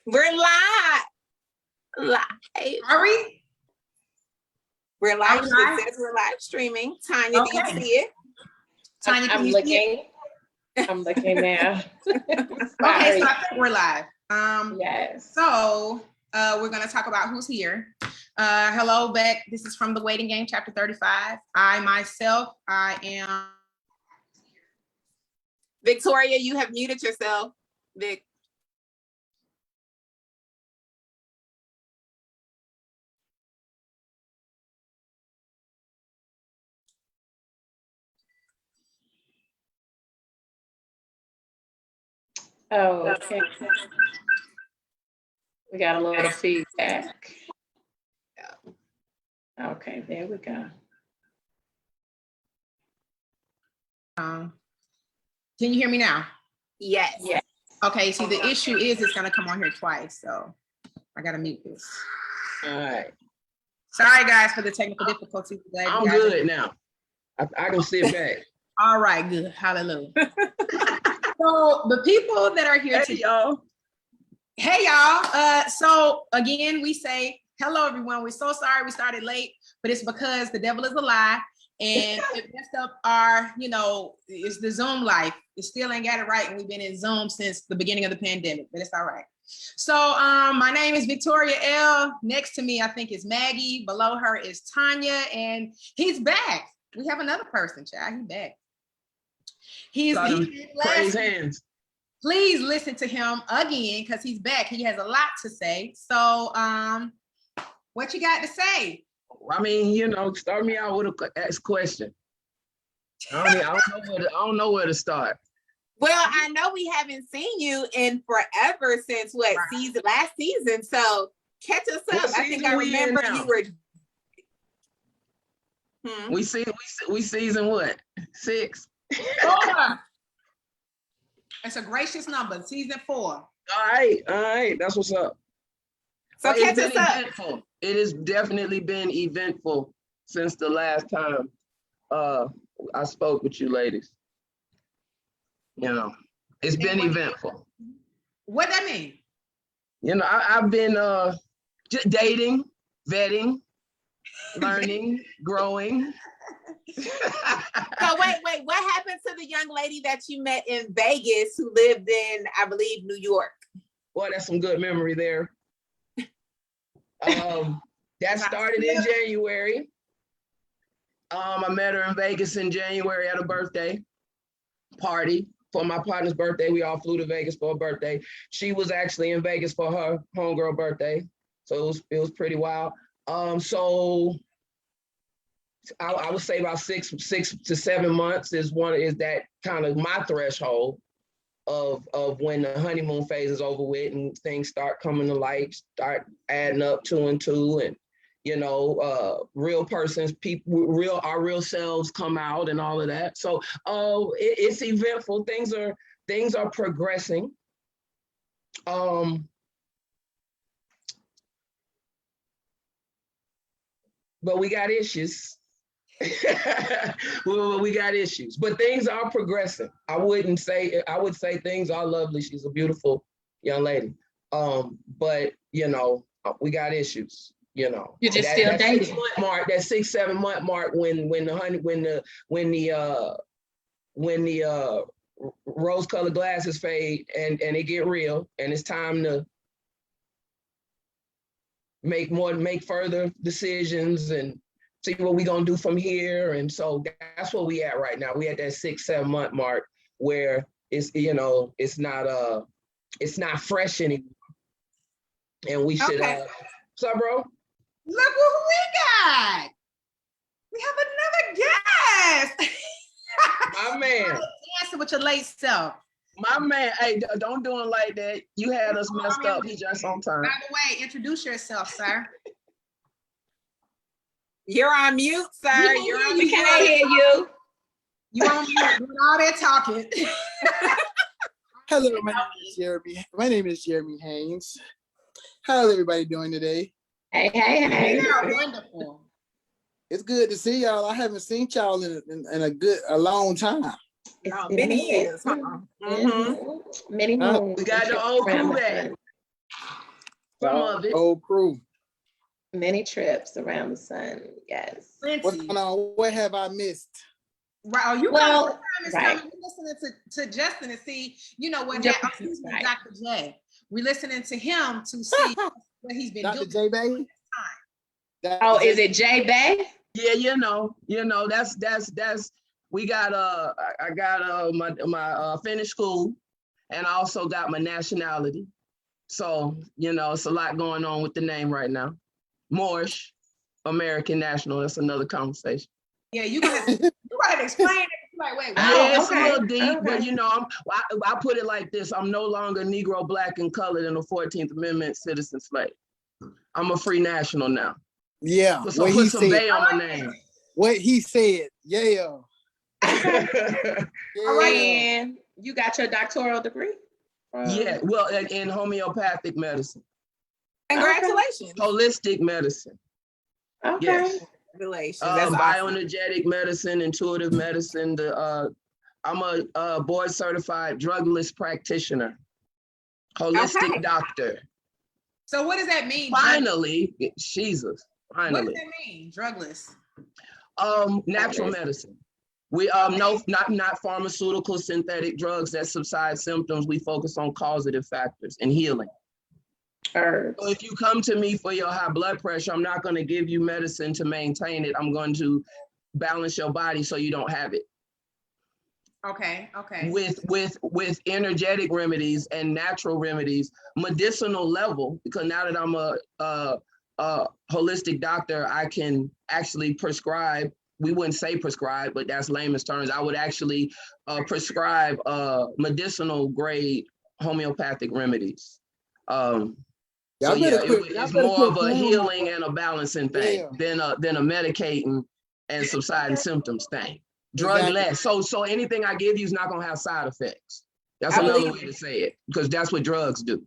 We're live. Are we? We're live. It says we're live streaming. Tanya, do you see it? Tanya, I'm looking. I'm looking now. Okay, so I think we're live. Yes. So we're going to talk about who's here. Hello, Beck. This is from The Waiting Game, chapter 35. I am Victoria. You have muted yourself, Vic. Oh, okay. We got a little feedback. Okay, there we go. Can you hear me now? Yes. Yes. Okay, see, the issue is it's going to come on here twice, so I got to mute this. All right. Sorry, guys, for the technical difficulties. I'm good now. I can sit back. All right, good. Hallelujah. So the people that are here today, y'all. Hey, y'all. So again, we say hello, everyone. We're so sorry we started late, but it's because the devil is a lie and it messed up our, it's the Zoom life. It still ain't got it right, and we've been in Zoom since the beginning of the pandemic, but it's all right. So my name is Victoria L. Next to me, I think, is Maggie. Below her is Tanya, and he's back. We have another person, child. He's back. He's praise hands. Please listen to him again because he's back. He has a lot to say. So, what you got to say? I mean, start me out with a question. I don't know where to start. Well, I know we haven't seen you in forever since last season. So catch us up. I think I remember you were. We season what? 6. 4. It's a gracious number. Season 4. All right. That's what's up. So catch us up. Eventful. It has definitely been eventful since the last time I spoke with you ladies. It's been eventful. What that mean? I've been just dating, vetting, learning, growing. So wait, what happened to the young lady that you met in Vegas who lived in, I believe, New York? Well, that's some good memory there. That started in January. I met her in Vegas in January at a birthday party. For my partner's birthday, we all flew to Vegas for a birthday. She was actually in Vegas for her homegirl birthday. So it was pretty wild. So I would say about 6 to 7 months is that kind of my threshold of when the honeymoon phase is over with and things start coming to light, start adding up 2 and 2, and real persons, people, our real selves come out and all of that. So it's eventful. Things are progressing. But we got issues. we got issues, but things are progressing. I would say things are lovely. She's a beautiful young lady. But we got issues. You're just still dating. That 6-7 month mark when the rose colored glasses fade and it get real and it's time to make further decisions and see what we're gonna do from here. And so that's where we at right now. We at that 6-7 month mark where it's it's not fresh anymore. And we should what's up, bro? Look what we got. We have another guest. My man. Dancing with your late self. My man, hey, don't do it like that. You had us messed up. He just on time. By the way, introduce yourself, sir. You're on mute, sir. We can't hear you. You on mute doing all that talking. Hello, my name is Jeremy Haynes. How's everybody doing today? Hey. Wonderful. It's good to see y'all. I haven't seen y'all in a long time. Many years. Many moons. We got the old crew back. Some of it. Whole crew. Many trips around the sun. Yes. What's going on? What have I missed? Right. Oh, you Well, time is right. coming. We're listening to Justin to see, you know what Just- happened. right. Dr. J. We're listening to him to see what he's been Dr. doing. JBey? Oh, is it JBey? Yeah, you know, that's we got I got my finished school, and I also got my nationality. So, you know, it's a lot going on with the name right now. Moorish, American national, that's another conversation. Yeah, you gonna explain it. Like, wait, Yeah, it's okay, a little deep, but okay. you know, I put it like this: I'm no longer Negro, Black, and colored in the 14th Amendment citizen slave. I'm a free national now. Yeah. Put What some, he said. Bay on my name. What he said. Yeah. All right. And you got your doctoral degree? Yeah, well, in homeopathic medicine, Congratulations. holistic medicine. Okay. Yes. Congratulations. That's awesome. Bioenergetic medicine, intuitive medicine. I'm a board certified drugless practitioner, holistic doctor. So what does that mean? Finally, Jesus. What Finally, does that mean? Drugless. natural medicine. We no, not pharmaceutical synthetic drugs that subside symptoms. We focus on causative factors and healing. Herbs. So if you come to me for your high blood pressure, I'm not going to give you medicine to maintain it. I'm going to balance your body so you don't have it. Okay. Okay. With energetic remedies and natural remedies, medicinal level, because now that I'm a holistic doctor, I can actually prescribe. We wouldn't say prescribe, but that's layman's terms. I would actually prescribe medicinal grade homeopathic remedies. So yeah, it's more of a healing and a balancing thing than a medicating and subsiding symptoms thing. Drug less. So anything I give you is not gonna have side effects. That's another way to say it, because that's what drugs do.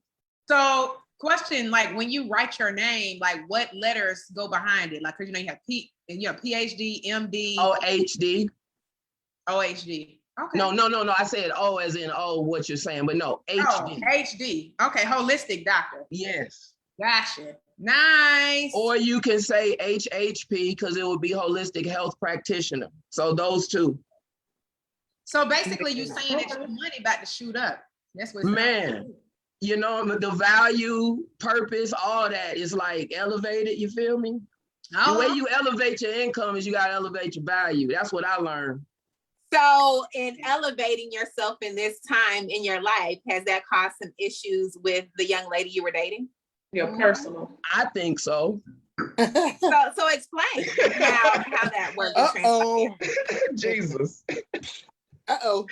So question, like when you write your name, like what letters go behind it? Like, cause you know you have PhD, MD, OHD. OHD. Okay. No. I said O as in what you're saying, but no, HD. Oh, HD. Okay, holistic doctor. Yes. Gotcha. Nice. Or you can say HHP because it would be holistic health practitioner. So those two. So basically, you're saying that your money about to shoot up. That's what. Man, you know, the value, purpose, all that is like elevated. You feel me? The way you elevate your income is you got to elevate your value. That's what I learned. So in elevating yourself in this time in your life, has that caused some issues with the young lady you were dating? Your personal. I think so. So explain how that works. Jesus. Uh-oh.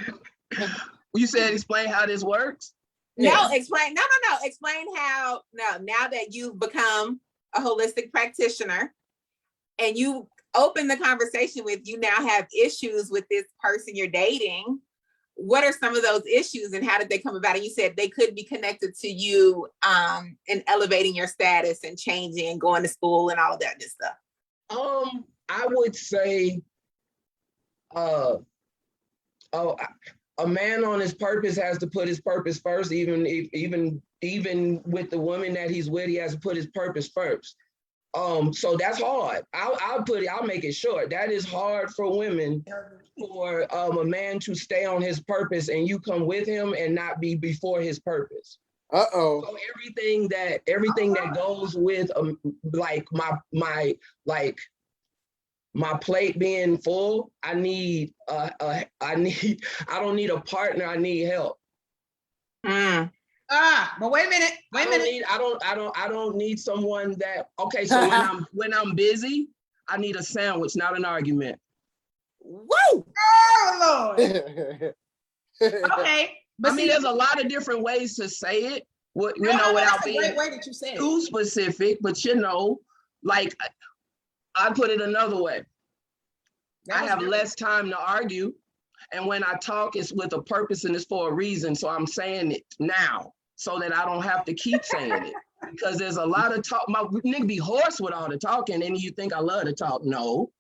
You said explain how this works? No, explain. No. Explain how now that you've become a holistic practitioner and you open the conversation with, you now have issues with this person you're dating. What are some of those issues and how did they come about? And you said they could be connected to you in elevating your status and changing and going to school and all of that good stuff. I would say a man on his purpose has to put his purpose first. Even with the woman that he's with, he has to put his purpose first. So that's hard. I'll make it short. That is hard for women, for a man to stay on his purpose and you come with him and not be before his purpose. Uh-oh. So everything that goes with like my plate being full, I don't need a partner, I need help. But wait a minute. I don't need someone that, okay, so when I'm busy, I need a sandwich, not an argument. Woo! Oh Lord. Okay. But I mean, there's a lot of different ways to say it. Without being a great way that you said too specific, but like I put it another way. I have less time to argue. And when I talk, it's with a purpose and it's for a reason. So I'm saying it now so that I don't have to keep saying it. Because there's a lot of talk. My nigga be hoarse with all the talking, and you think I love to talk. No.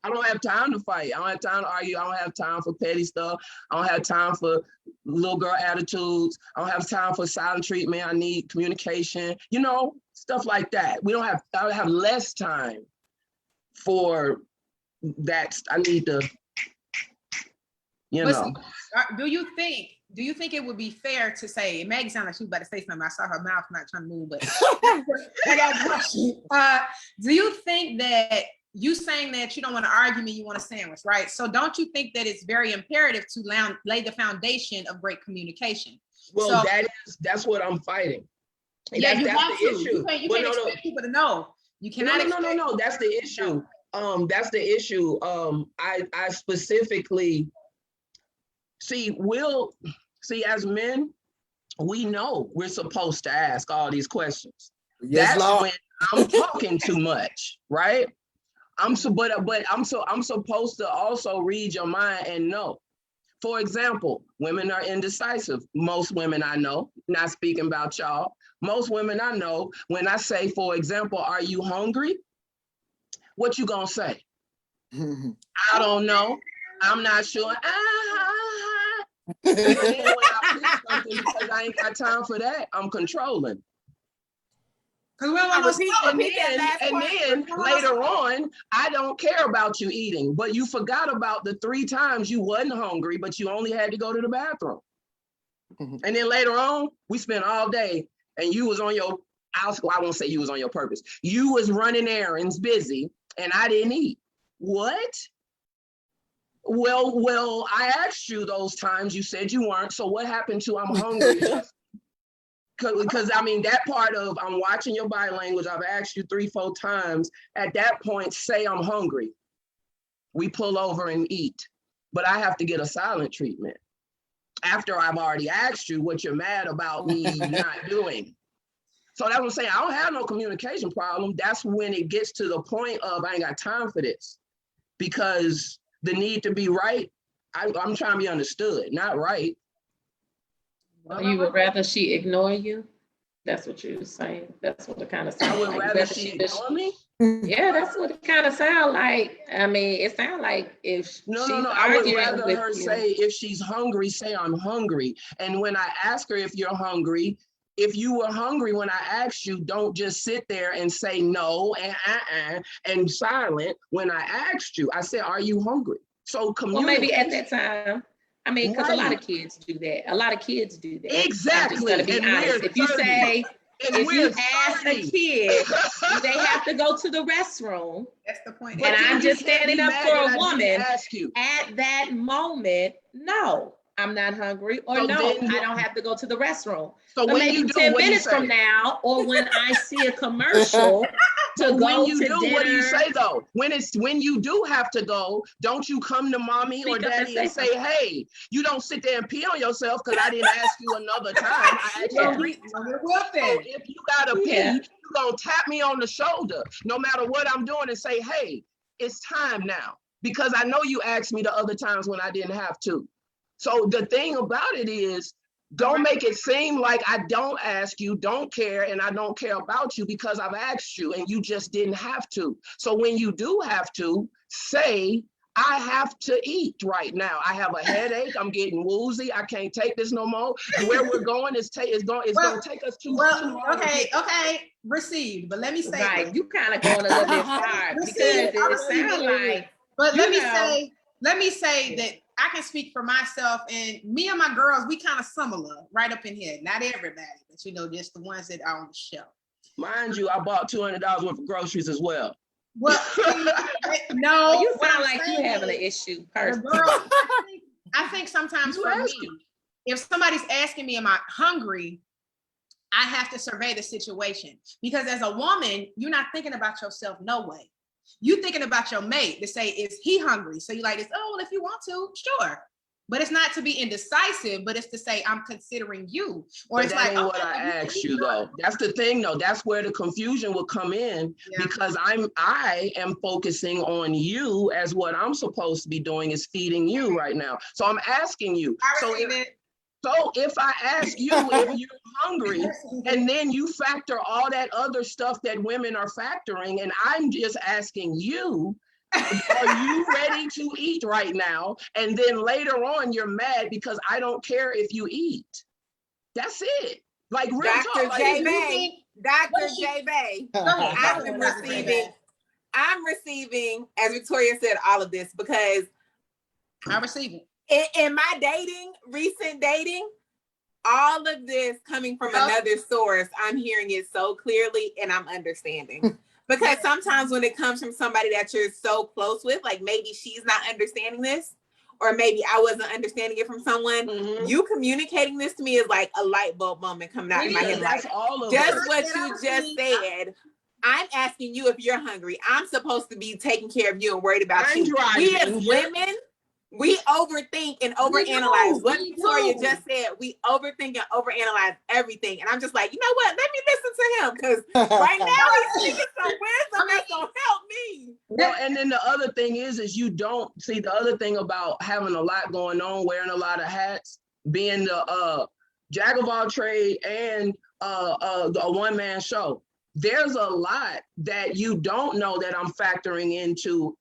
I don't have time to fight. I don't have time to argue. I don't have time for petty stuff. I don't have time for little girl attitudes. I don't have time for silent treatment. I need communication, you know, stuff like that. I have less time for that. I need to, you know. Do you think it would be fair to say, Maggie sounded like she was about to say something. I saw her mouth not trying to move, but I got a question. Do you think that you saying that you don't want to argue me, you want a sandwich, right? So don't you think that it's very imperative to lay the foundation of great communication? Well, so, that's what I'm fighting. Yeah, that's have the to. issue. You can't expect people to know. You cannot. No. That's the issue. That's the issue. I specifically see. As men, we know we're supposed to ask all these questions. Yes, That's Lord. when I'm talking too much, right? I'm supposed to also read your mind and know. For example, women are indecisive. Most women I know, not speaking about y'all, most women I know, when I say, for example, are you hungry? What you gonna say? I don't know. I'm not sure. And then when I pick something, because I ain't got time for that, I'm controlling. And then later on, I don't care about you eating, but you forgot about the 3 times you wasn't hungry, but you only had to go to the bathroom. And then later on, we spent all day and you was on your, I won't say you was on your purpose. You was running errands busy and I didn't eat. What? Well, I asked you those times, you said you weren't. So what happened to I'm hungry? Because I mean, that part of I'm watching your body language, I've asked you 3-4 times. At that point, say I'm hungry. We pull over and eat. But I have to get a silent treatment after I've already asked you what you're mad about me not doing. So that's what I'm saying. I don't have no communication problem. That's when it gets to the point of I ain't got time for this. Because the need to be right, I'm trying to be understood, not right. You would rather she ignore you? That's what you were saying. That's what it kind of sounds like. I would rather she ignore me? Yeah, that's what it kind of sounds like. I mean, it sounds like if she's I would rather her you, say, if she's hungry, say I'm hungry. And when I ask her if you're hungry, if you were hungry when I asked you, don't just sit there and say no and silent. When I asked you, I said, are you hungry? So well, maybe at that time. I mean, because a lot of kids do that. A lot of kids do that. Exactly. I'm just gonna be honest. If you say, if you ask a kid, do they have to go to the restroom? That's the point. And I'm just standing up for a woman. At that moment, no, I'm not hungry, or so no, I don't have to go to the restroom. So when maybe you do, 10 minutes from now, or when I see a commercial to go to dinner. What do you say though? When you do have to go, don't you come to mommy or daddy and say, hey, you don't sit there and pee on yourself because I didn't ask you another time. I asked you 3 times. So if you gotta pee, you're gonna tap me on the shoulder, no matter what I'm doing, and say, hey, it's time now. Because I know you asked me the other times when I didn't have to. So the thing about it is, don't make it seem like I don't ask you, don't care, and I don't care about you because I've asked you and you just didn't have to. So when you do have to, say, I have to eat right now. I have a headache. I'm getting woozy. I can't take this no more. Where we're going is going to take us too long. Okay, received. But let me say, right, you kind of going a little bit far because it sounds like. But let me say that I can speak for myself, and me and my girls, we kind of similar right up in here. Not everybody, but you know, just the ones that are on the shelf. Mind you, I bought $200 worth of groceries as well. Well, no, you sound like you having an issue. Girl, I think sometimes for me, if somebody's asking me, am I hungry? I have to survey the situation, because as a woman, you're not thinking about yourself no way. You thinking about your mate to say, is he hungry? So you like this, oh, well, if you want to, sure. But it's not to be indecisive, but it's to say, I'm considering you. Or but it's that like, ain't what I asked you though. That's the thing though. That's where the confusion will come in, because I am focusing on you as what I'm supposed to be doing is feeding you right now. So I'm asking you. So if I ask you if you're hungry, and then you factor all that other stuff that women are factoring, and I'm just asking you, are you ready to eat right now? And then later on, you're mad because I don't care if you eat. That's it. Like real Dr. talk. JBey, Dr. JBey, I'm receiving, as Victoria said, all of this because I receive it. In my recent dating, all of this coming from another source, I'm hearing it so clearly and I'm understanding. Because sometimes when it comes from somebody that you're so close with, like maybe she's not understanding this, or maybe I wasn't understanding it from someone, you communicating this to me is like a light bulb moment coming out in my head. Like, just what you just said. I'm asking you if you're hungry. I'm supposed to be taking care of you and worried about you. We as women, we overthink and overanalyze. What Victoria just said, we overthink and overanalyze everything. And I'm just like, you know what? Let me listen to him because right now he's speaking some wisdom that's gonna help me. Well, and then the other thing is you don't see the other thing about having a lot going on, wearing a lot of hats, being the jack of all trade and a one-man show. There's a lot that you don't know that I'm factoring into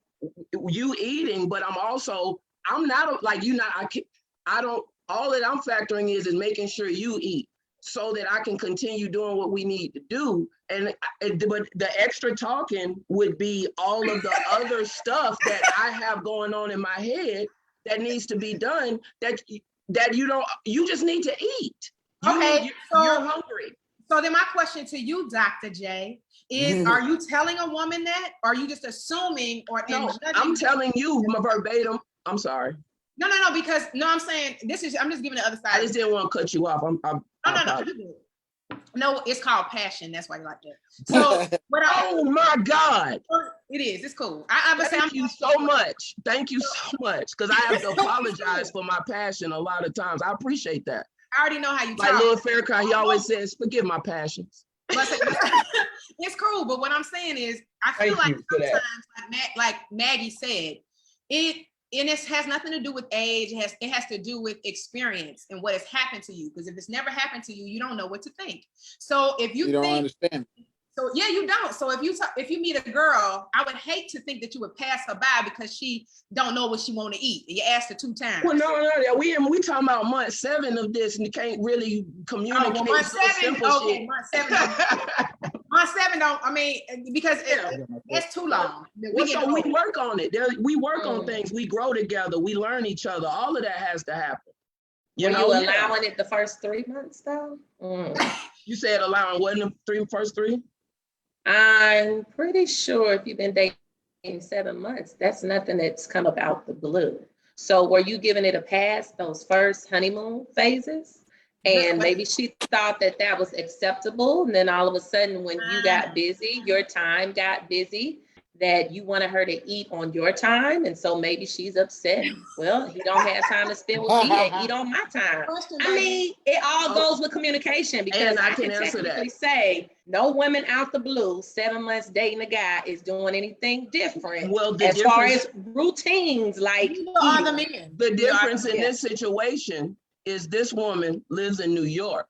you eating, but I'm not like you not I don't all that I'm factoring is making sure you eat so that I can continue doing what we need to do. But the extra talking would be all of the other stuff that I have going on in my head that needs to be done that you just need to eat. You're hungry. So then my question to you, Dr. J, is are you telling a woman that? Or are you just assuming No, I'm telling you verbatim. I'm sorry. No, because I'm saying I'm just giving the other side. I just didn't want to cut you off. No, it's called passion. That's why you like that. So oh my God. It is. It's cool. Thank you so much. Thank you so much. Because I have to apologize for my passion a lot of times. I appreciate that. I already know how you talk. Like Lil Farrakhan, he always says, forgive my passions. It's cool, but what I'm saying is, I feel like sometimes, like Maggie said, it has nothing to do with age. It has to do with experience and what has happened to you. Because if it's never happened to you, you don't know what to think. So if you don't understand. So yeah, you don't. So if you meet a girl, I would hate to think that you would pass her by because she don't know what she want to eat. You asked her 2 times. Well, no. We talking about month 7 of this, and you can't really communicate. Oh, well, month 7. Simple okay, shit. month 7. Month 7 don't. I mean, because it's too long. So we work on it. We work on things. We grow together. We learn each other. All of that has to happen. You allowing it the first 3 months though? You said allowing what in the first 3? I'm pretty sure if you've been dating 7 months, that's nothing that's come up out the blue. So were you giving it a pass those first honeymoon phases? And maybe she thought that was acceptable. And then all of a sudden, when you got busy, your time got busy, that you wanted her to eat on your time. And so maybe she's upset. Well, he don't have time to spend with me and eat on my time. I mean, it all goes with communication, because I can technically say no woman out the blue, 7 months dating a guy is doing anything different. Well, as far as routines, like the difference in this situation is this woman lives in New York.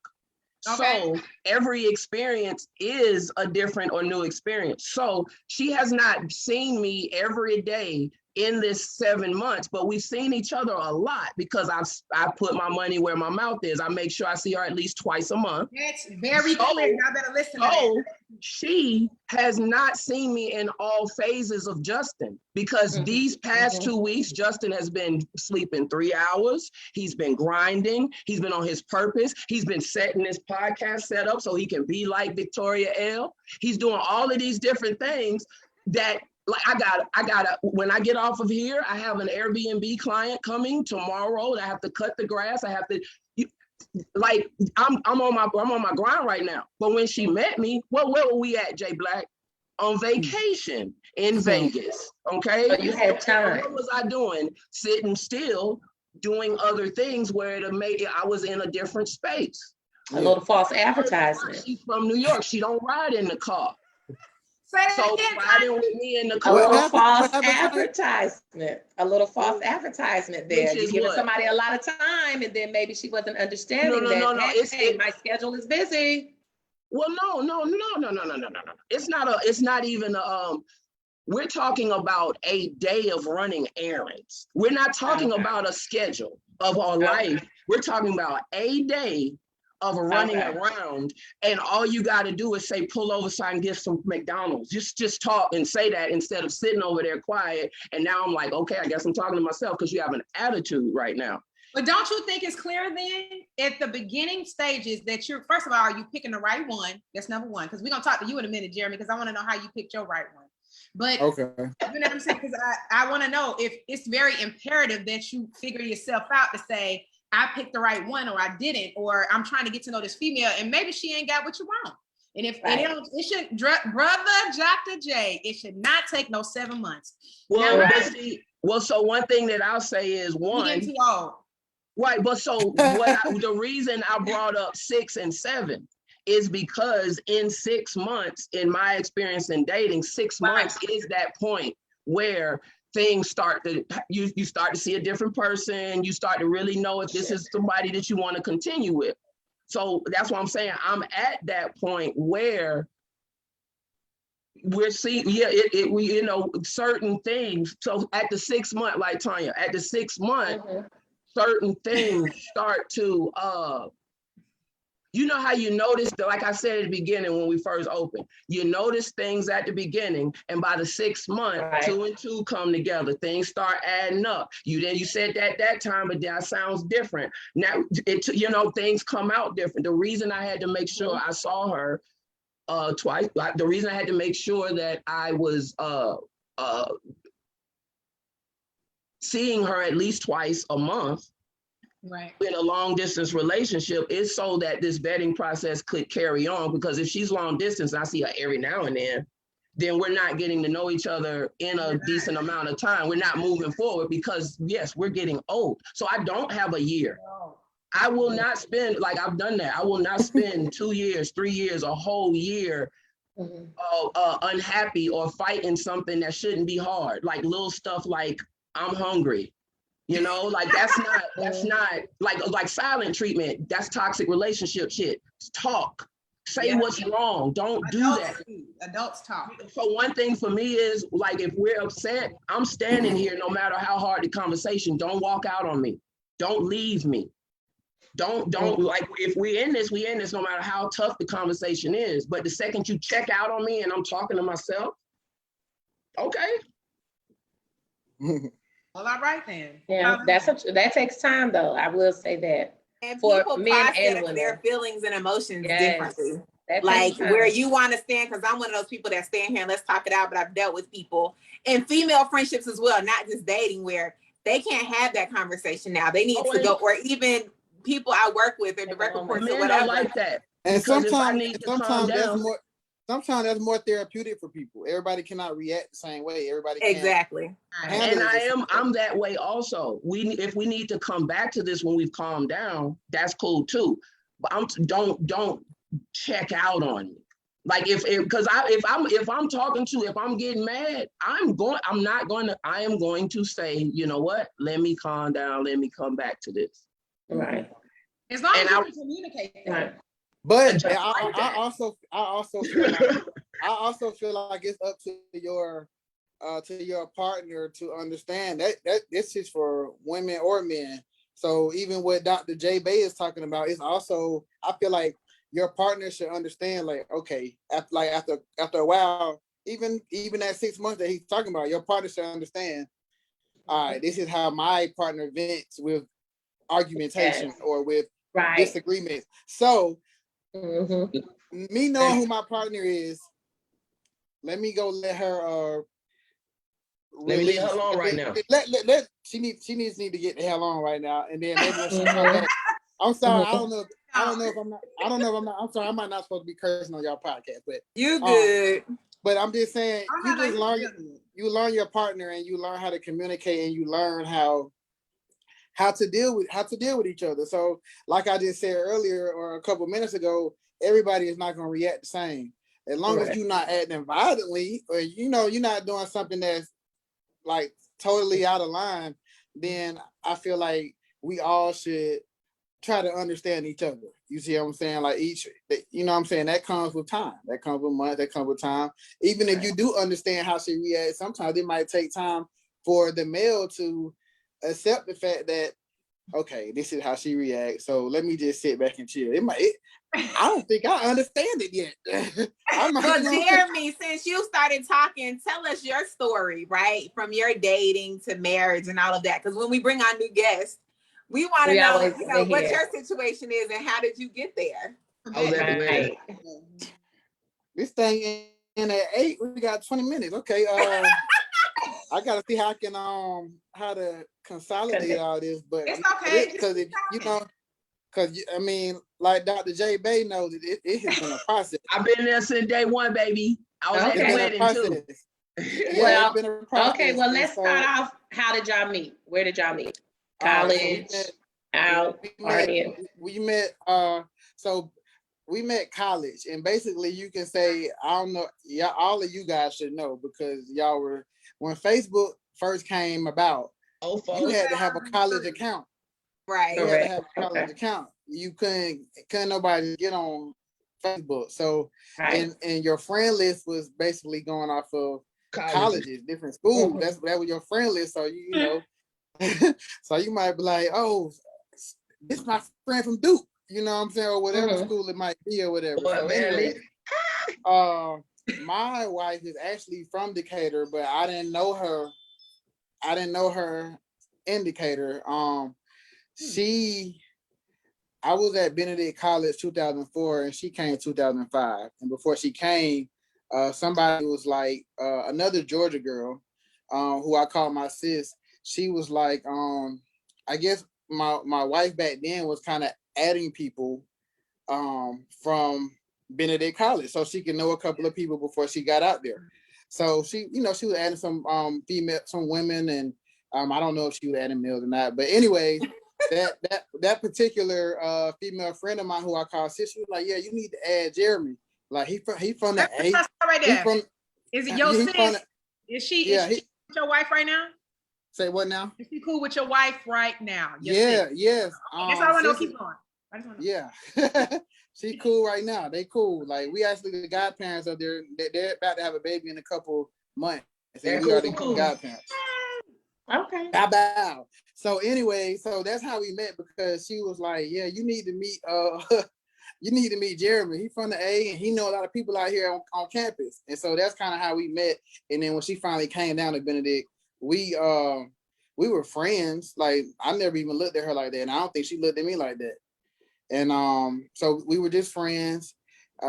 Okay. So every experience is a different or new experience. So she has not seen me every day in this 7 months, but we've seen each other a lot because I put my money where my mouth is. I make sure I see her at least twice a month. That's very clear. I better listen to that. She has not seen me in all phases of Justin, because these past 2 weeks, Justin has been sleeping 3 hours. He's been grinding. He's been on his purpose. He's been setting this podcast set up so he can be like Victoria L. He's doing all of these different things that, like, I gotta, when I get off of here, I have an Airbnb client coming tomorrow. I have to cut the grass. I have to, I'm on my grind right now. But when she met me, where were we at, J Black? On vacation in Vegas. Okay. So you had time. What was I doing? Sitting still, doing other things where I was in a different space. A little false advertisement. She's from New York. She don't ride in the car. So riding with me in the A car. little false advertisement. A little false advertisement there. Which is You're giving what? somebody a lot of time, and then maybe she wasn't understanding that. Hey, my schedule is busy. Well, no. It's not even we're talking about a day of running errands. We're not talking about a schedule of our life. We're talking about a day of running around, and all you got to do is say, pull over so I can get some McDonald's. Just talk and say that instead of sitting over there quiet. And now I'm like, okay, I guess I'm talking to myself because you have an attitude right now. But don't you think it's clear then at the beginning stages that you're, first of all, are you picking the right one? That's number one. Because we're going to talk to you in a minute, Jeremy, because I want to know how you picked your right one. But okay, you know what I'm saying? Because I want to know if it's very imperative that you figure yourself out to say, I picked the right one or I didn't, or I'm trying to get to know this female and maybe she ain't got what you want. And if it should, brother Dr. J, it should not take no 7 months. Well, so one thing that I'll say is You getting too old. Right, but so the reason I brought up 6 and 7 is because in 6 months, in my experience in dating, 6 months is that point where things start to, you start to see a different person, you start to really know if this is somebody that you want to continue with. So that's what I'm saying. I'm at that point where we're seeing, we certain things. So at the 6 month, like Tanya, at the 6 month, certain things start to, you know how you notice, like I said at the beginning when we first opened, you notice things at the beginning, and by the 6th month, 2 and 2 come together. Things start adding up. You said that time, but that sounds different. Now, things come out different. The reason I had to make sure I saw her twice, like the reason I had to make sure that I was seeing her at least twice a month, in a long distance relationship, is so that this vetting process could carry on. Because if she's long distance, I see her every now and then we're not getting to know each other in a decent amount of time. We're not moving forward because yes, we're getting old. So I don't have a year. I will not spend, like I've done that. I will not spend 2 years, 3 years, a whole year unhappy or fighting something that shouldn't be hard. Like little stuff like I'm hungry. Like that's not like silent treatment. That's toxic relationship shit. Talk, say what's wrong. Don't do that. Adults talk. So one thing for me is, like, if we're upset, I'm standing here no matter how hard the conversation. Don't walk out on me. Don't leave me. Don't like, if we're in this, no matter how tough the conversation is. But the second you check out on me and I'm talking to myself, okay. Well, all right then. Yeah, that takes time though. I will say that. And for people men process and women, their feelings and emotions differently. Like where you want to stand, because I'm one of those people that stand here and let's talk it out, but I've dealt with people in female friendships as well, not just dating, where they can't have that conversation now. They need to go, or even people I work with or direct reports or whatever. Like that. And sometimes that's more therapeutic for people. Everybody cannot react the same way. Everybody can't. Exactly. And I'm that way also. If we need to come back to this when we've calmed down, that's cool too. But don't check out on me. Like if I'm getting mad, I am going to say, you know what? Let me calm down. Let me come back to this. Right. As long as you can communicate that. Right. But I also feel like it's up to your partner to understand that this is for women or men. So even what Dr. JBey is talking about is also, I feel like your partner should understand, like, okay, after a while, even at 6 months that he's talking about, your partner should understand, all right, this is how my partner vents with argumentation or with disagreements. So me knowing who my partner is, let me go let her let me leave her alone right now. She needs to get the hell on right now, and then maybe when she comes back. I'm sorry, I don't know if I'm not. I'm sorry, I might not supposed to be cursing on y'all podcast, but you good. But I'm just saying, you learn your partner, and you learn how to communicate, and you learn how to deal with each other. So, like I just said earlier or a couple minutes ago, everybody is not going to react the same. As long as you're not acting violently, or you're not doing something that's like totally out of line, then I feel like we all should try to understand each other. You see what I'm saying? Like you know what I'm saying? That comes with time. That comes with months. That comes with time. Even if you do understand how she reacts, sometimes it might take time for the male to accept the fact that, okay, this is how she reacts. So let me just sit back and chill. I don't think I understand it yet. Well, Jeremy, since you started talking, tell us your story, right? From your dating to marriage and all of that. Because when we bring on new guests, we want to know, what your situation is and how did you get there? Right. This thing in at 8, we got 20 minutes. Okay. I gotta see how I can how to consolidate all this, but it's okay because because I mean, like Dr. JBey knows, it has been a process. I've been there since day one, baby. I was at the wedding too. Well, okay. Well, let's start off. How did y'all meet? Where did y'all meet? College, we met. So we met college, and basically, you can say, I don't know. Yeah, all of you guys should know because y'all were when Facebook first came about. You had to have a college account. Right. You had to have a college account. You couldn't nobody get on Facebook. So and your friend list was basically going off of colleges, different schools. That was your friend list. So you know, so you might be like, oh, this is my friend from Duke, you know what I'm saying, or whatever school it might be or whatever. So anyway, my wife is actually from Decatur, but I didn't know her in Decatur. I was at Benedict College 2004 and she came 2005. And before she came, somebody was like, another Georgia girl, who I call my sis. She was like, I guess my wife back then was kind of adding people from Benedict College so she could know a couple of people before she got out there. So she was adding some some women, and I don't know if she was adding males or not, but anyway, that particular female friend of mine who I call sis, she was like, yeah, you need to add Jeremy. Like he from the A. Right there. Is it your sis? Is she with your wife right now? Say what now? Is she cool with your wife right now? Yes. That's all I want to keep going. Yeah. She cool right now. They cool. Like we actually the godparents up there. They're about to have a baby in a couple months. And we already godparents. Okay. Bow. So anyway, so that's how we met because she was like, yeah, you need to meet you need to meet Jeremy. He's from the A and he know a lot of people out here on campus. And so that's kind of how we met. And then when she finally came down to Benedict, we were friends. Like I never even looked at her like that. And I don't think she looked at me like that. And so we were just friends.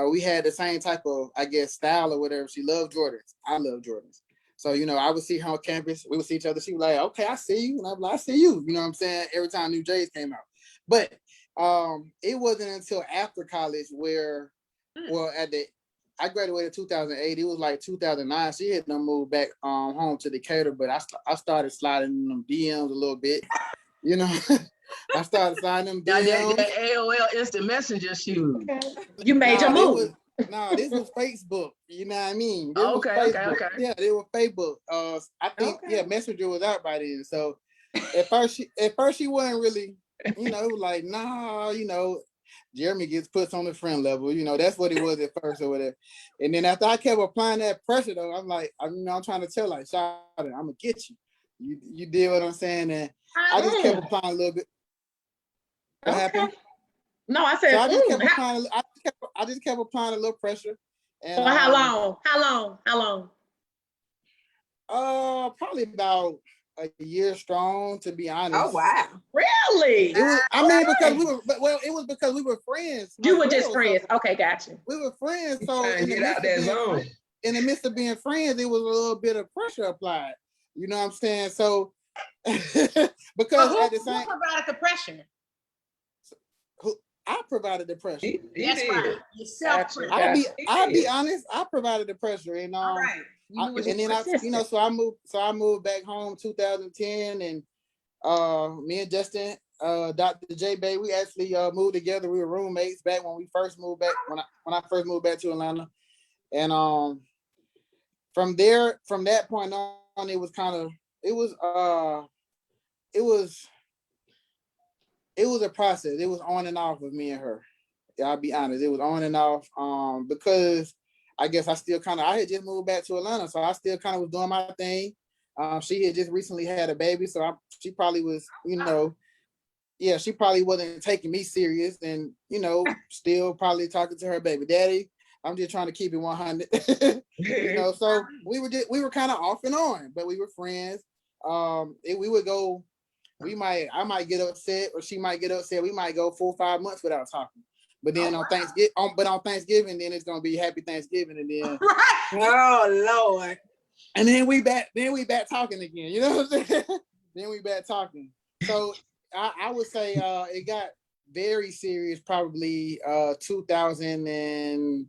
We had the same type of, I guess, style or whatever. She loved Jordans. I love Jordans. So, I would see her on campus. We would see each other. She was like, okay, I see you. And I'm like, I see you. You know what I'm saying? Every time new J's came out. But it wasn't until after college where, I graduated 2008. It was like 2009. She had done moved back home to Decatur, but I started sliding in them DMs a little bit. I started sliding them DMs. That AOL instant messenger shoot. You made your move. This was Facebook. You know what I mean? Okay. Yeah, they were Facebook. I think Messenger was out by then. So at first she wasn't really, it was like, nah, Jeremy gets put on the friend level. That's what it was at first or whatever. And then after I kept applying that pressure though, I'm like, I'm trying to tell like, Shawty, I'm gonna get you. You did what I'm saying, and I just kept applying a little bit. What happened? No, I said. So I just kept applying a little pressure. And for how long? How long? Probably about a year strong, to be honest. Oh wow! Really? It was, because we were. It was because we were friends. You were just friends. Okay, gotcha. We were friends, so in the midst of being friends, it was a little bit of pressure applied. You know what I'm saying? So because at the same, who provided the pressure? I provided the pressure. That's right. Yourself. I'll be honest. I provided the pressure, and all right. And then so I moved back home 2010, and me and Justin, Dr. JBey, we actually moved together. We were roommates back when we first moved back. When I first moved back to Atlanta, And from that point on, it was a process. It was on and off with me and her. Yeah, I'll be honest. It was on and off. Because I guess I had just moved back to Atlanta, so I still kind of was doing my thing. She had just recently had a baby, so she probably was, she probably wasn't taking me serious, and still probably talking to her baby daddy. I'm just trying to keep it 100. So we were kind of off and on, but we were friends. We would go. I might get upset, or she might get upset. We might go 4 or 5 months without talking. But then on Thanksgiving, then it's gonna be Happy Thanksgiving, and then oh Lord, and then we back talking again. You know what I'm saying? Then we back talking. So I would say it got very serious probably 2001,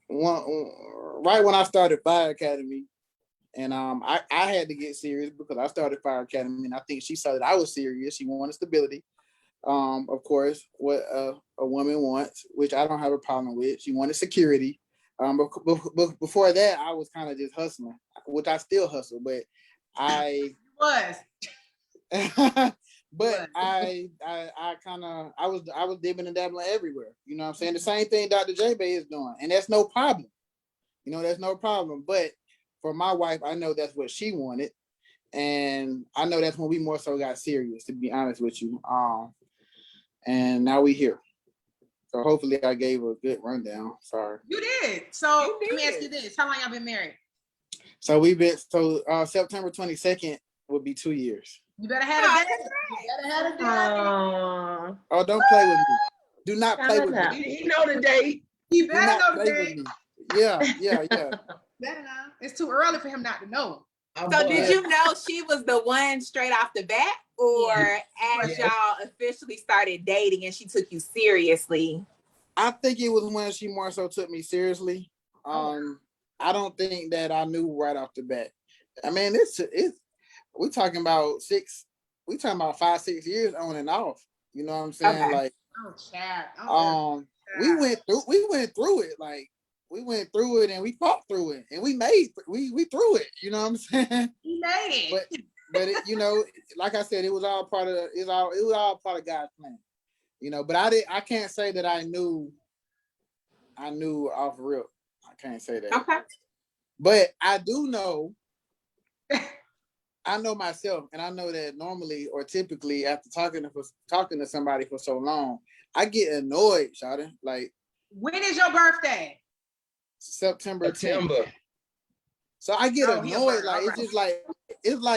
right when I started Fire Academy. And I had to get serious because I started Fire Academy, and I think she saw that I was serious. She wanted stability. Of course, what a woman wants, which I don't have a problem with. She wanted security. But before that, I was kind of just hustling, which I still hustle, but I was. But I was dipping and dabbling everywhere. You know what I'm saying? The same thing Dr. JBey is doing, and that's no problem. That's no problem. But for my wife, I know that's what she wanted, and I know that's when we more so got serious, to be honest with you. And now we here. So hopefully I gave a good rundown. Sorry. You did. So let me ask you this: how long y'all been married? So September 22nd will be 2 years. You better have a date. You better have a date. Oh, don't play with me. Do not play with me. He know the date. You better know the date. Yeah. Better know. It's too early for him not to know. So did you know she was the one straight off the bat, or as y'all officially started dating and she took you seriously? I think it was when she more so took me seriously. I don't think that I knew right off the bat. I mean, we're talking about 5, 6 years on and off. You know what I'm saying? Okay. Like, we went through it. Like, we went through it and we fought through it and we through it. You know what I'm saying? We made it. But it, like I said, it was all part of God's plan. But I can't say that I knew off rip. I can't say that. Okay. But I do know. I know myself, and I know that normally or typically after talking to somebody for so long, I get annoyed, Shawty. Like, when is your birthday? September 10th. So I get annoyed. Like, it's like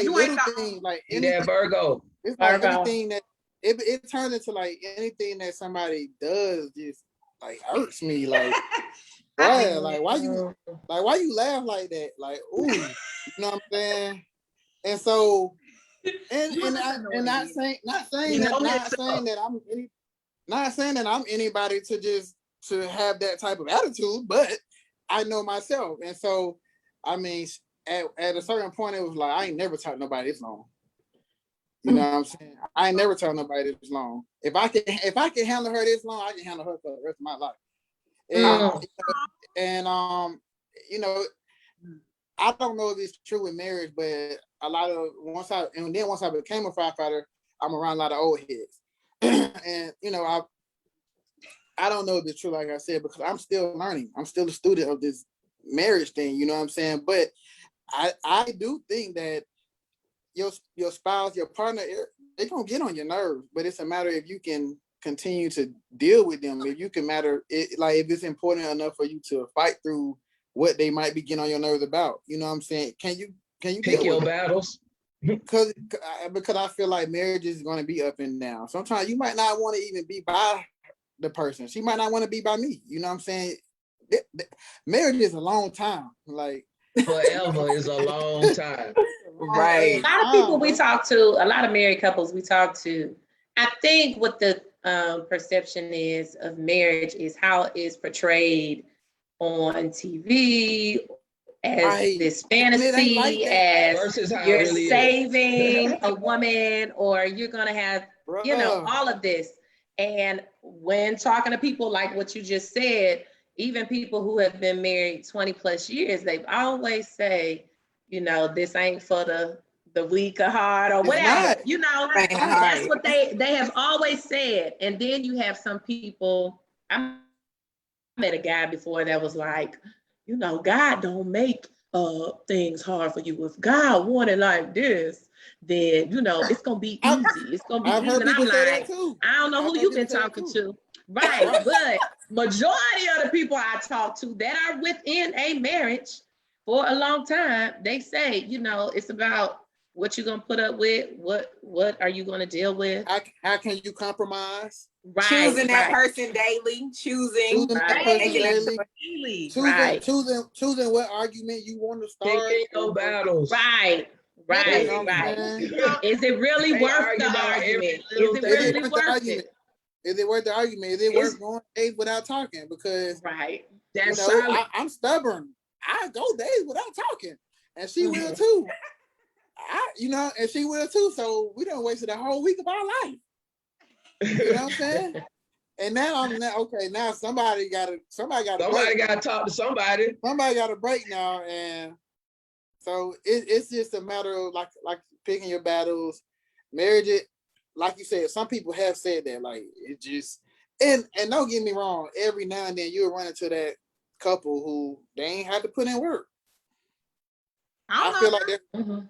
little things, like that Virgo. It's like anything that it turns into like anything that somebody does just like hurts me. Like, right? Like, why you laugh like that? Like, ooh, you know what I'm saying? And so, and not saying that I'm anybody to have that type of attitude, but I know myself. And so, I mean, at a certain point, it was like, I ain't never talked nobody this long. You know what I'm saying? I ain't never talked nobody this long. If I can handle her this long, I can handle her for the rest of my life. And I don't know if it's true with marriage, but once I became a firefighter, I'm around a lot of old heads. And I don't know if it's true, like I said, because I'm still learning. I'm still a student of this marriage thing, you know what I'm saying? But I do think that your spouse, your partner, they're gonna get on your nerves, but it's a matter if you can continue to deal with them. If you can if it's important enough for you to fight through what they might be getting on your nerves about. You know what I'm saying? Can you pick your battles? Because I feel like marriage is going to be up and down. Sometimes you might not want to even be by the person. She might not want to be by me. You know what I'm saying? Marriage is a long time. Like, forever is a long time. Right. A lot of people we talk to, a lot of married couples we talk to, I think what the perception is of marriage is how it's portrayed on TV as this fantasy, like as you're really saving a woman, or you're gonna have, all of this. And when talking to people like what you just said, even people who have been married 20 plus years, they've always say, you know, this ain't for the weak or hard or whatever. You know, that's what they have always said. And then you have some people, I met a guy before that was like, you know, God don't make things hard for you. If God wanted like this, then you know it's gonna be easy. It's gonna be I've easy. heard And I'm people say like, that too. I don't know who you've been talking to. Right. But majority of the people I talk to that are within a marriage for a long time, they say, you know, it's about what you're gonna put up with, what are you gonna deal with? How can you compromise? Right, choosing that person daily, choosing that person daily, choosing what argument you want to start. Picking your battles. Right. Is it really worth the argument? Is it really worth it? Is it worth the argument? Is it worth going days without talking? Because that's I'm stubborn. I go days without talking, and she will too. And she will too. So we don't waste a whole week of our life. You know what I'm saying? And now now somebody got to talk to somebody. Somebody got a break now, and so it's just a matter of like picking your battles. Marriage, like you said, some people have said that, like it just and don't get me wrong, every now and then you'll run into that couple who they ain't have to put in work. I feel like that.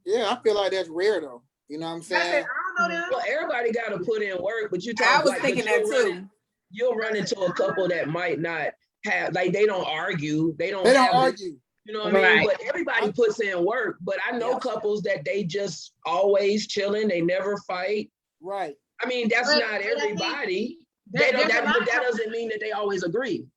Yeah, I feel like that's rare though. You know what I'm saying? I don't know them. Well, everybody got to put in work, but I was thinking that too. You'll run into a couple that might not have, like, they don't argue. They don't argue. You know what I mean? But everybody puts in work. But I know couples that they just always chilling. They never fight. Right. I mean, that's not everybody. That doesn't mean that they always agree.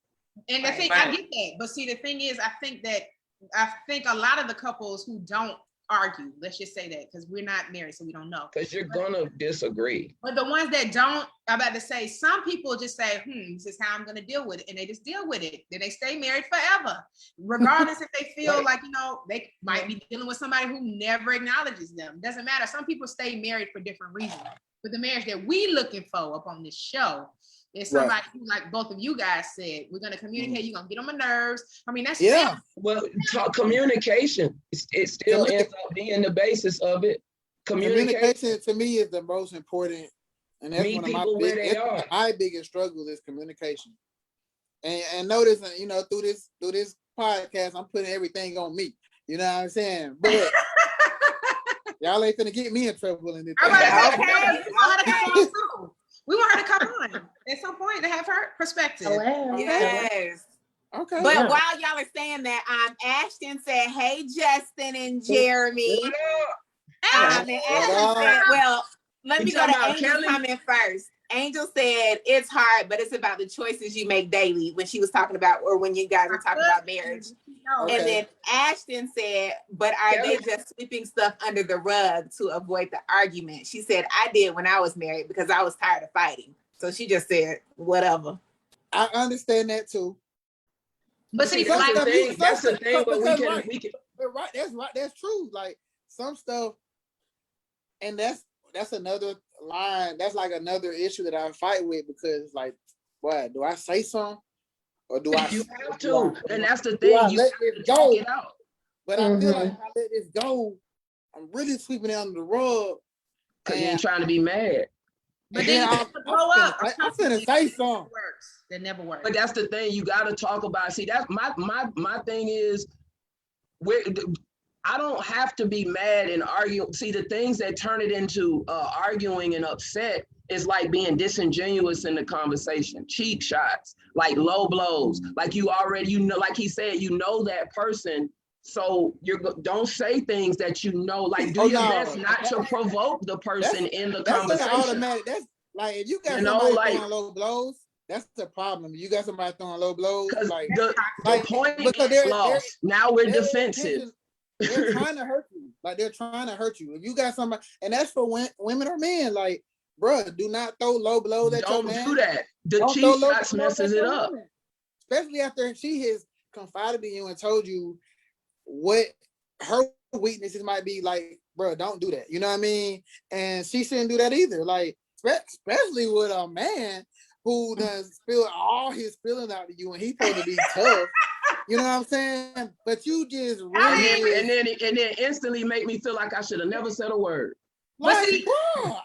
And the thing, I get that. But see, the thing is, I think a lot of the couples who don't argue, let's just say that, because we're not married, so we don't know. Because you're gonna disagree. But the ones that don't, I'm about to say, some people just say, this is how I'm gonna deal with it, and they just deal with it. Then they stay married forever, regardless if they feel like, you know, they might be dealing with somebody who never acknowledges them. Doesn't matter. Some people stay married for different reasons. But the marriage that we looking for up on this show is somebody who, like both of you guys said, we're gonna communicate. You're gonna get on my nerves. I mean, that's simple. Well, communication. It still ends up being the basis of it. Communication to me is the most important, and that's one of my biggest struggles is communication. And notice, you know, through this podcast, I'm putting everything on me. You know what I'm saying? But y'all ain't gonna get me in trouble in this. We want her to come on at some point to have her perspective. Yes. Okay. But while y'all are saying that, Ashton said, "Hey, Justin and Jeremy." And Ashton said, "Well, let me go to Angel's comment first." Angel said, "It's hard, but it's about the choices you make daily." When she was talking about, or when you guys were talking about marriage. And then Ashton said, "But are they just sweeping stuff under the rug to avoid the argument?" She said, "I did when I was married because I was tired of fighting." So she just said, whatever. I understand that too. But see, that's the thing. But we can. Right, that's right. That's true. Like some stuff, and that's another line. That's like another issue that I fight with because, like, what do I say something? Or do I? You have to, and that's the thing. You let it go. It out. But I feel like if I let this go, I'm really sweeping it under the rug. Because you ain't trying to be mad. But then you have to blow up. I'm finna say something. That never works. But that's the thing. You got to talk about. See, that's my thing is, I don't have to be mad and argue. See, the things that turn it into arguing and upset is like being disingenuous in the conversation, cheap shots, like low blows, like you already, you know, like he said, you know that person, so don't say things that you know, like do your best not to provoke the person in the conversation. That's automatic. That's like if you got somebody throwing low blows, that's the problem. You got somebody throwing low blows, like the point is lost. Now we're defensive. They're trying to hurt you. Like they're trying to hurt you. If you got somebody, and that's for women or men, like, bruh, do not throw low blows at your man. Don't do that. The cheap shots messes it up. Especially after she has confided in you and told you what her weaknesses might be. Like, bruh, don't do that. You know what I mean? And she shouldn't do that either. Like, especially with a man. who does spill all his feelings out to you, and he's supposed to be tough. You know what I'm saying? But you just really and then instantly make me feel like I should have never said a word. But like, see, y'all,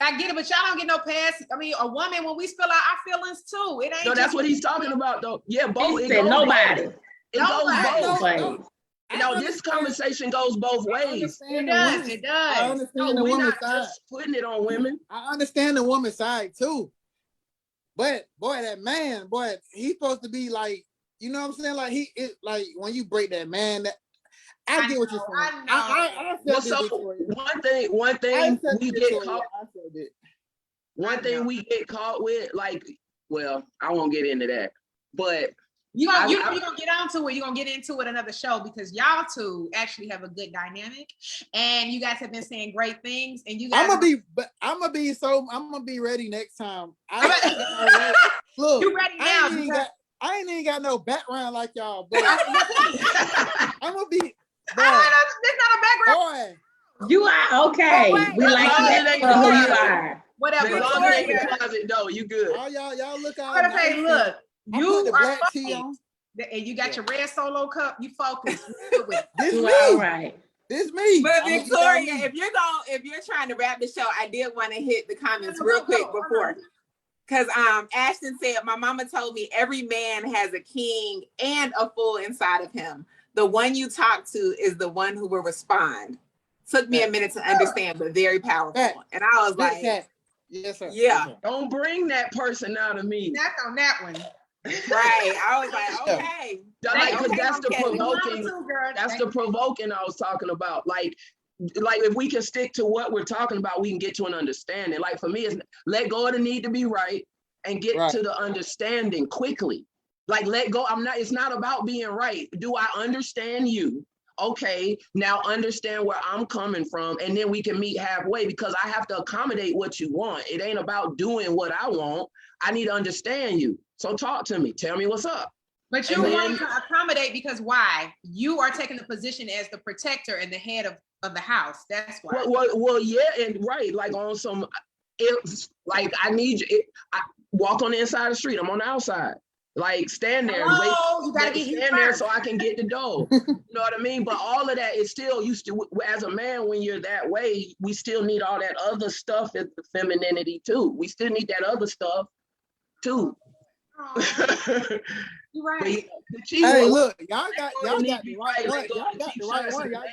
I get it, but y'all don't get no pass. I mean, a woman, when we spill out our feelings too, it ain't. No, that's what he's talking about, though. Yeah, both. He said nobody. It goes both ways. No, this conversation goes both ways. It does. It does. I understand No, the we're woman's not side. just putting it on women. I understand the woman's side too. But boy, that man, boy, he's supposed to be like, you know what I'm saying? Like like when you break that man, that I get what you're saying. I feel one thing we get caught. One thing we get caught with, like, well, I won't get into that, but you're gonna get onto it. You're gonna get into it another show because y'all two actually have a good dynamic, and you guys have been saying great things. And you guys, I'm gonna be ready next time. Look, you ready now? I ain't even got no background like y'all, but I'm gonna be. Boy, there's not a background. Boy, You are okay. We like that for who you are. Whatever. As long as it ain't in the closet, no, you good. All y'all look out. I'm gonna say, look, you are tea on. And you got your red Solo cup. You focus. This You me. all right. This me. But Victoria, if you're trying to wrap the show, I did want to hit the comments real quick before. Because Ashton said, my mama told me every man has a king and a fool inside of him. The one you talk to is the one who will respond. Took me a minute to understand, but very powerful. And I was like, yes, sir. Yeah. Don't bring that person out of me. Not on that one. Right. I was like, okay. That's the provoking. That's the provoking I was talking about. Like if we can stick to what we're talking about, we can get to an understanding. Like for me, it's let go of the need to be right and get to the understanding quickly. Like let go. It's not about being right. Do I understand you? Okay, now understand where I'm coming from, and then we can meet halfway because I have to accommodate what you want. It ain't about doing what I want. I need to understand you. So talk to me. Tell me what's up. But you want to accommodate because why? You are taking the position as the protector and the head of the house. That's why. Well, yeah, and right. Like on some, it's like I need you. I walk on the inside of the street. I'm on the outside. Like stand there and wait. You gotta get stand there so I can get the dough. You know what I mean? But all of that is still used to, as a man, when you're that way, we still need all that other stuff as the femininity too. We still need that other stuff too. You're right. Hey, look, y'all got the right one. Y'all got the right one. Y'all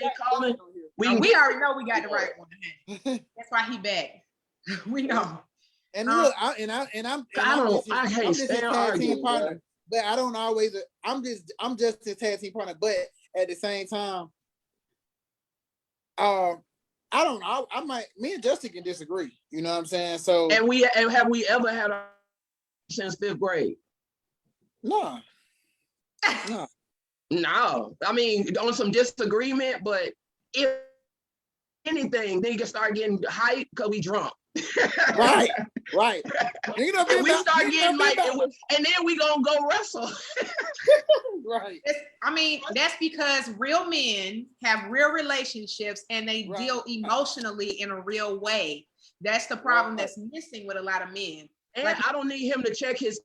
got we already know we got the right one. That's why he back. We know. And look, I'm just his tag team partner, but I don't always. I'm just his tag team partner, but at the same time, I don't know. I might. Me and Justin can disagree. You know what I'm saying? So and have we ever had a since 5th grade? No. No. I mean, on some disagreement, but if anything, they can start getting hyped because we drunk. right. You know, we start getting like, and then we gonna go wrestle. Right. I mean, that's because real men have real relationships and they deal emotionally in a real way. That's the problem that's missing with a lot of men. And I don't need him to check his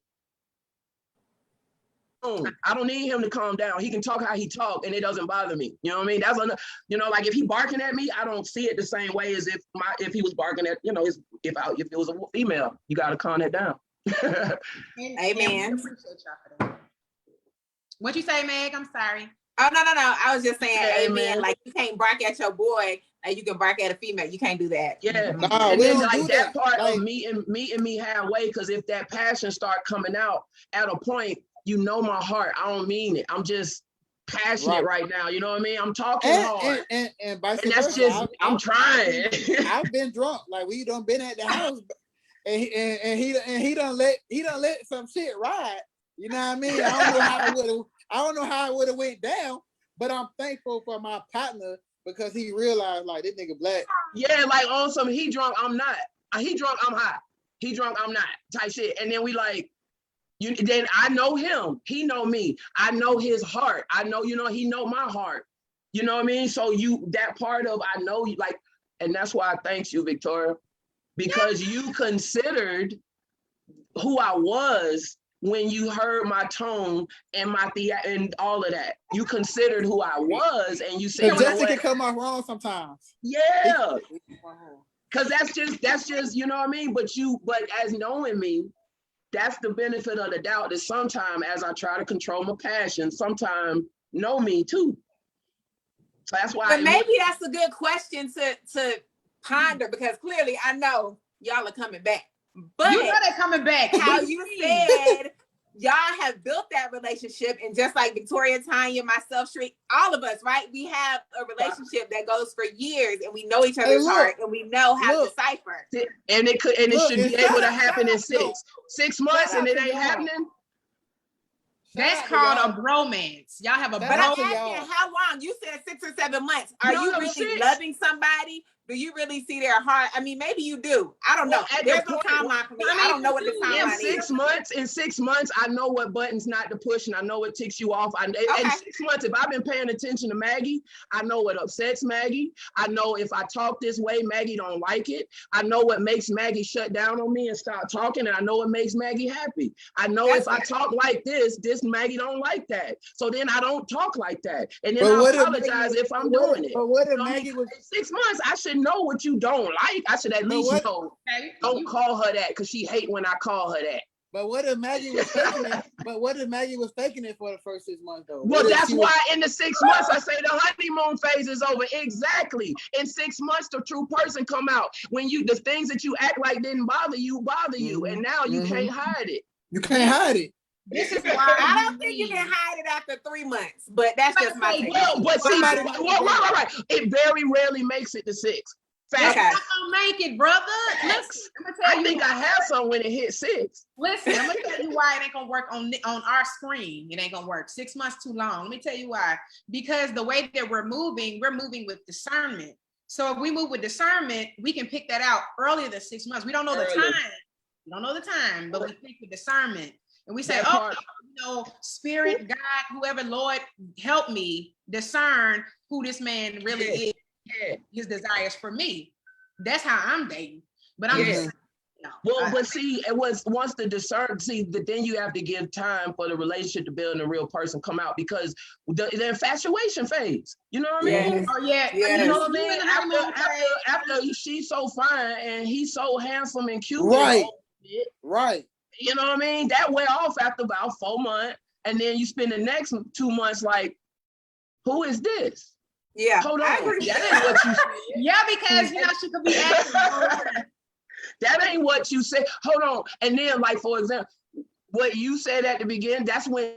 phone. I don't need him to calm down. He can talk how he talk and it doesn't bother me. You know what I mean? That's like if he barking at me, I don't see it the same way as if he was barking at, if it was a female. You gotta calm that down. Amen. What'd you say, Meg? I'm sorry. Oh, no. I was just saying, amen. Like you can't bark at your boy and you can bark at a female. You can't do that. Yeah. No, and we then don't do that part like, of meeting me halfway, because if that passion start coming out at a point, my heart. I don't mean it. I'm just passionate right now. You know what I mean? I'm talking hard. And vice and that's versa. just I'm trying. I've been drunk. Like we done been at the house and he done let some shit ride. You know what I mean? I don't know how it would have went down, but I'm thankful for my partner because he realized like this nigga black. Yeah, like on some he drunk, I'm not. He drunk, I'm hot. He drunk, I'm not type shit. And then we like, then I know him. He know me. I know his heart. I know, he know my heart. You know what I mean? So that part of I know you like, and that's why I thank you, Victoria, because you considered who I was when you heard my tone and and all of that. You considered who I was, and you said, Justin can come off wrong sometimes. Yeah, because that's just you know what I mean. But as knowing me, that's the benefit of the doubt. That sometimes, as I try to control my passion, sometimes know me too. So that's why. But maybe that's a good question to ponder, because clearly I know y'all are coming back. But you know they're coming back. How you said y'all have built that relationship, and just like Victoria, Tanya, myself, Shree, all of us, right? We have a relationship that goes for years, and we know each other's heart, and we know how to decipher. And it should be able to happen in 6 months, and it ain't happening. That's called a bromance. Y'all have a bromance. But I'm asking, how long? You said 6 or 7 months. Are you really loving somebody? Do you really see their heart? I mean, maybe you do. I don't know. There's no timeline for me. I don't know what the timeline is. In 6 months, I know what buttons not to push, and I know what ticks you off. In 6 months, if I've been paying attention to Maggie, I know what upsets Maggie. I know if I talk this way, Maggie don't like it. I know what makes Maggie shut down on me and stop talking, and I know what makes Maggie happy. I know if I talk like this Maggie don't like that. So then I don't talk like that. And then I apologize if I'm doing it. But what if Maggie was in 6 months? I should know what you don't like. I should at least know. Don't call her that, because she hate when I call her that. But what if Maggie was faking it? But what if Maggie was faking it for the first 6 months though? Well, that's why in the 6 months I say the honeymoon phase is over. Exactly. In 6 months, the true person come out. When the things that you act like didn't bother you, and now you can't hide it. You can't hide it. This is why I don't think you can hide it after 3 months, but that's just my take. Well, but see, right. It very rarely makes it to 6. It's not gonna make it, brother. Listen, I'm gonna tell you. I think I have some when it hit 6. Listen, I'm gonna tell you why it ain't gonna work on our screen. It ain't gonna work. 6 months too long. Let me tell you why. Because the way that we're moving with discernment. So if we move with discernment, we can pick that out earlier than 6 months. We don't know the time. We don't know the time, but we think with discernment. And we say, Spirit, God, whoever, Lord, help me discern who this man really is, his desires for me. That's how I'm dating. But I'm just, but see, it was once the discern, then you have to give time for the relationship to build and the real person come out, because the infatuation phase. You know what I mean? Oh yeah. You know what I mean? After she's so fine and he's so handsome and cute. Right. You know what I mean? That wear off after about 4 months. And then you spend the next 2 months like, who is this? Yeah. Hold on. That ain't what you said. Yeah, because she could be acting. That ain't what you said. Hold on. And then, like, for example, what you said at the beginning, that's when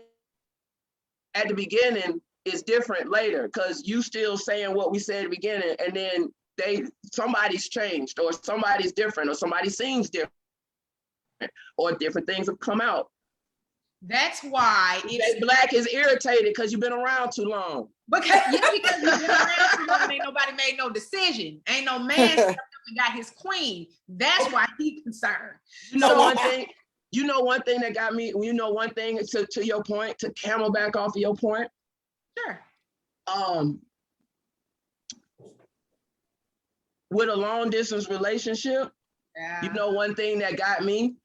at the beginning is different later, because you still saying what we said at the beginning, and then somebody's changed, or somebody's different, or somebody seems different, or different things have come out. That's why Black is irritated because you've been around too long. Because you've been around too long and ain't nobody made no decision. Ain't no man got his queen. That's why he's concerned. One thing that got me, one thing to your point, to camelback off of your point. Sure. With a long distance relationship, one thing that got me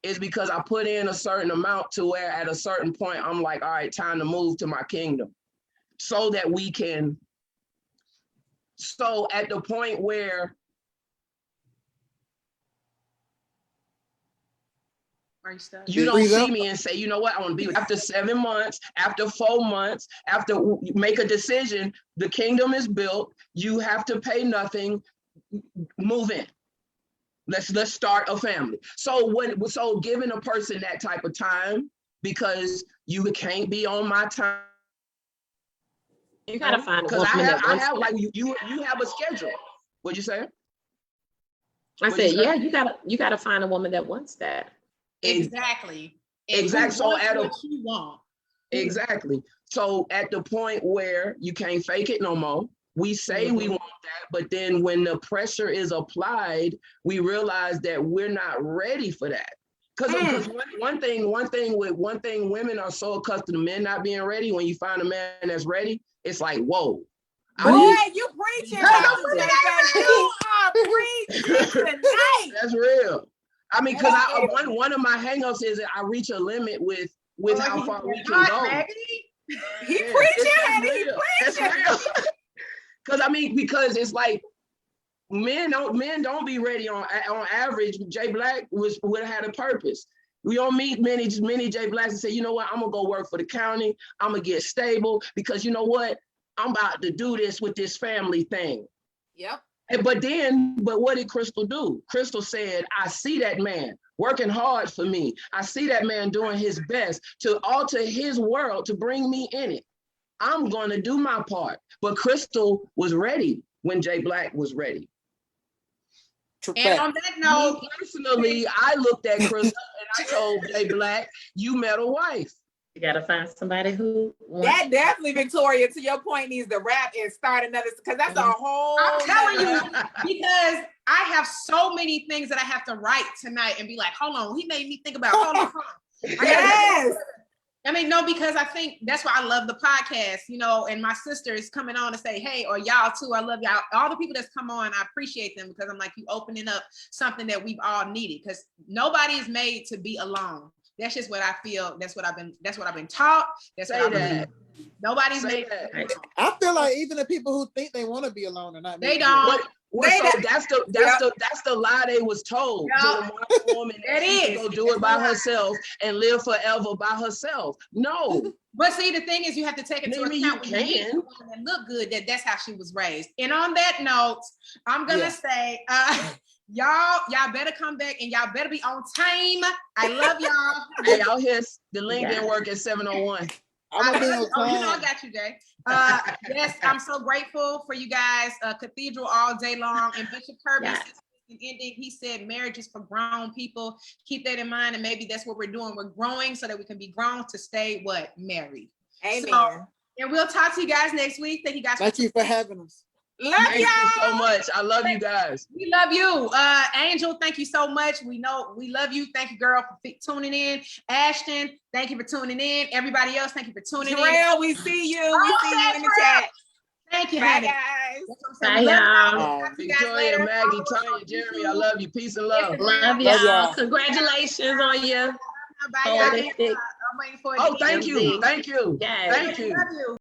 is because I put in a certain amount to where at a certain point, I'm like, all right, time to move to my kingdom. So that we can, at the point where you don't see me and say, you know what, I want to be with. After 7 months, after 4 months, after you make a decision, the kingdom is built, you have to pay nothing, move in. Let's start a family. So giving a person that type of time, because you can't be on my time. You gotta find a woman that wants that. Like you have a schedule. What'd you say? I said, you gotta find a woman that wants that. Exactly. So what you want. Exactly. So at the point where you can't fake it no more, we say we want that, but then when the pressure is applied, we realize that we're not ready for that. Because one thing women are so accustomed to men not being ready. When you find a man that's ready, it's like, whoa. Boy, you preaching. You are preaching tonight. That's real. I mean, because one of my hangups is that I reach a limit with how far we can go. He preaching, honey. That's real. Because it's like men don't be ready on average. J Black would have had a purpose. We don't meet many J Blacks and say, you know what, I'm gonna go work for the county. I'm gonna get stable because you know what, I'm about to do this with this family thing. Yep. But what did Crystal do? Crystal said, I see that man working hard for me. I see that man doing his best to alter his world to bring me in it. I'm going to do my part. But Crystal was ready when J Black was ready. And on that note, personally, I looked at Crystal and I told J Black, you met a wife. You gotta find somebody who wants. That definitely, Victoria, to your point, needs to rap and start another, because that's a whole. I'm telling you, because I have so many things that I have to write tonight and be like, hold on, he made me think about, hold on. Yes. Because I think that's why I love the podcast, and my sister is coming on to say, hey, or y'all too, I love y'all. All the people that's come on, I appreciate them because I'm like, you opening up something that we've all needed, because nobody is made to be alone. That's just what I feel. That's what I've been taught. That's what I've nobody's made. I feel like even the people who think they want to be alone are not. They don't. That's the lie they was told. Yep. To the woman that she can go do it by herself and live forever by herself. No. But see, the thing is, you have to take into account when you meet someone that look good, that's how she was raised. And on that note, I'm gonna say, y'all better come back and y'all better be on time. I love y'all. Hey, y'all hear the link didn't work at 7:01. I'm gonna be on time. I got you, Jay. Yes, I'm so grateful for you guys. Cathedral all day long. And Bishop Kirby ending, he said marriage is for grown people. Keep that in mind, and maybe that's what we're doing. We're growing so that we can be grown to stay married. Amen. So, and we'll talk to you guys next week. Thank you guys. Thank you for having us. Thank you so much. I love you guys. We love you. Angel, thank you so much. We know we love you. Thank you, girl, for tuning in. Ashton, thank you for tuning in. Everybody else, thank you for tuning in. We see you. We see you in the chat. Thank you, bye, honey. guys. Bye, y'all. Victoria, Maggie, Tanya, Jeremy, I love you. Peace and love. Love y'all. Congratulations on your. Bye, y'all. I'm waiting for it. Oh, thank you. Thank you. Yes. Thank you. Love you.